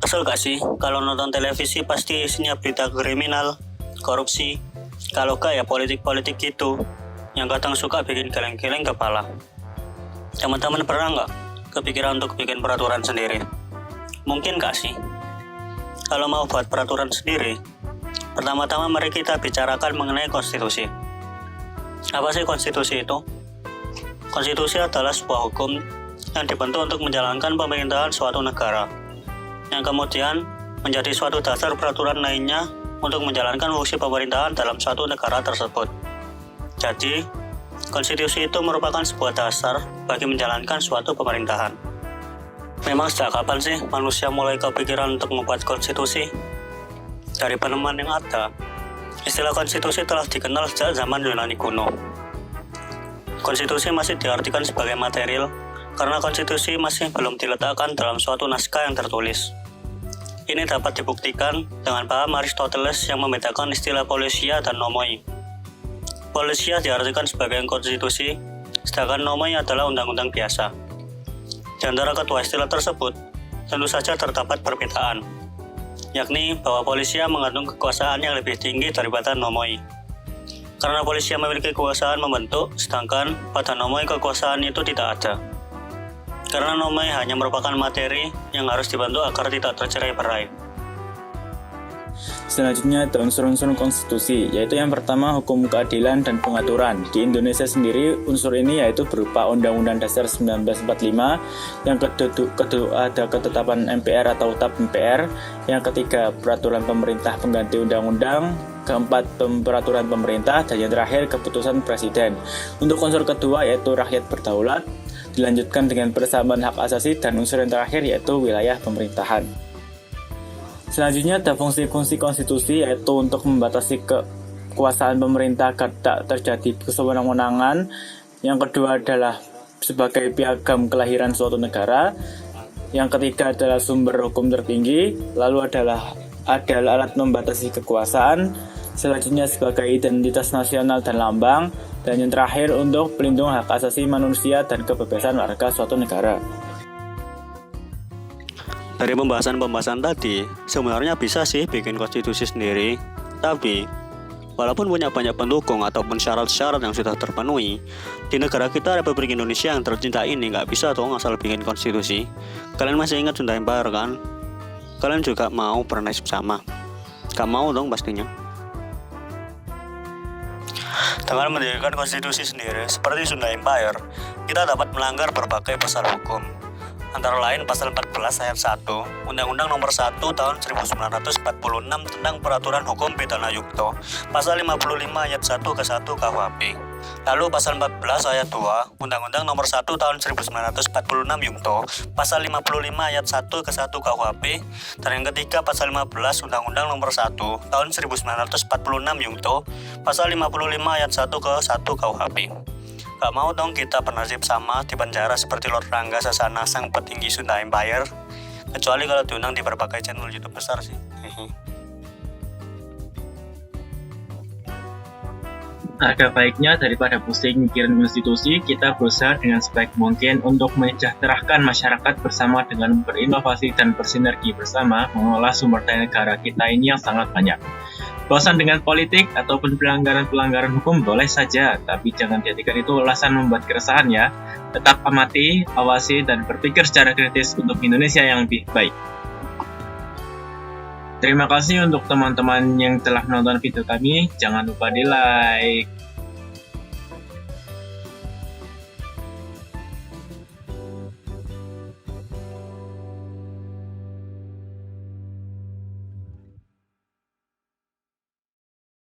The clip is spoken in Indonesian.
Kesel gak sih kalau nonton televisi pasti isinya berita kriminal, korupsi, kalau gak ya politik-politik gitu, yang kadang suka bikin geleng-geleng kepala. Teman-teman pernah nggak kepikiran untuk bikin peraturan sendiri? Mungkin gak sih? Kalau mau buat peraturan sendiri, pertama-tama mari kita bicarakan mengenai konstitusi. Apa sih konstitusi itu? Konstitusi adalah sebuah hukum yang dibentuk untuk menjalankan pemerintahan suatu negara, yang kemudian menjadi suatu dasar peraturan lainnya untuk menjalankan fungsi pemerintahan dalam suatu negara tersebut. Jadi, konstitusi itu merupakan sebuah dasar bagi menjalankan suatu pemerintahan. Memang sejak kapan sih manusia mulai kepikiran untuk membuat konstitusi? Dari penemuan yang ada, istilah konstitusi telah dikenal sejak zaman Yunani kuno. Konstitusi masih diartikan sebagai material karena konstitusi masih belum diletakkan dalam suatu naskah yang tertulis. Ini dapat dibuktikan dengan paham Aristoteles yang membedakan istilah polisia dan nomoi. Polisia diartikan sebagai konstitusi, sedangkan nomoi adalah undang-undang biasa. Di antara kedua istilah tersebut, tentu saja terdapat perbedaan, yakni bahwa polisia mengandung kekuasaan yang lebih tinggi daripada nomoi. Karena polisia memiliki kekuasaan membentuk, sedangkan pada nomoi kekuasaan itu tidak ada. Karena nomoi hanya merupakan materi yang harus dibentuk agar tidak tercerai-berai. Selanjutnya ada unsur-unsur konstitusi, yaitu yang pertama hukum keadilan dan pengaturan. Di Indonesia sendiri unsur ini yaitu berupa Undang-Undang Dasar 1945, yang kedua ada ketetapan MPR atau TAP MPR, yang ketiga peraturan pemerintah pengganti undang-undang, keempat peraturan pemerintah, dan yang terakhir keputusan presiden. Untuk unsur kedua yaitu rakyat berdaulat, dilanjutkan dengan persamaan hak asasi, dan unsur yang terakhir yaitu wilayah pemerintahan. Selanjutnya ada fungsi-fungsi konstitusi, yaitu untuk membatasi kekuasaan pemerintah agar tak terjadi kesewenang-wenangan. Yang kedua adalah sebagai piagam kelahiran suatu negara. Yang ketiga adalah sumber hukum tertinggi. Lalu adalah alat membatasi kekuasaan. Selanjutnya sebagai identitas nasional dan lambang. Dan yang terakhir untuk pelindung hak asasi manusia dan kebebasan warga suatu negara. Dari pembahasan tadi, sebenarnya bisa sih bikin konstitusi sendiri, tapi walaupun punya banyak pendukung ataupun syarat-syarat yang sudah terpenuhi, di negara kita Republik Indonesia yang tercinta ini nggak bisa dong asal bikin konstitusi. Kalian masih ingat Sunda Empire kan? Kalian juga mau bernasib sama? Gak mau dong pastinya. Dengan mendirikan konstitusi sendiri seperti Sunda Empire, kita dapat melanggar berbagai pasal hukum. Antara lain pasal 14 ayat 1 Undang-Undang Nomor 1 Tahun 1946 tentang Peraturan Hukum Pidana Yukto, pasal 55 ayat 1 ke 1 KUHP. Lalu pasal 14 ayat 2 Undang-Undang Nomor 1 Tahun 1946 Yukto, pasal 55 ayat 1 ke 1 KUHP, dan yang ketiga pasal 15 Undang-Undang Nomor 1 Tahun 1946 Yukto, pasal 55 ayat 1 ke 1 KUHP. Gak mau dong kita bernasib sama di penjara seperti Lord Rangga Sasana, sang petinggi Sunda Empire. Kecuali kalau diundang di berbagai channel YouTube besar sih. Ada baiknya daripada pusing mikirin konstitusi, kita berusaha dengan sebaik mungkin untuk mensejahterakan masyarakat bersama dengan berinovasi dan bersinergi bersama mengolah sumber daya negara kita ini yang sangat banyak. Bosan dengan politik ataupun pelanggaran-pelanggaran hukum boleh saja, tapi jangan jadikan itu alasan membuat keresahan ya. Tetap amati, awasi, dan berpikir secara kritis untuk Indonesia yang lebih baik. Terima kasih untuk teman-teman yang telah menonton video kami. Jangan lupa di like.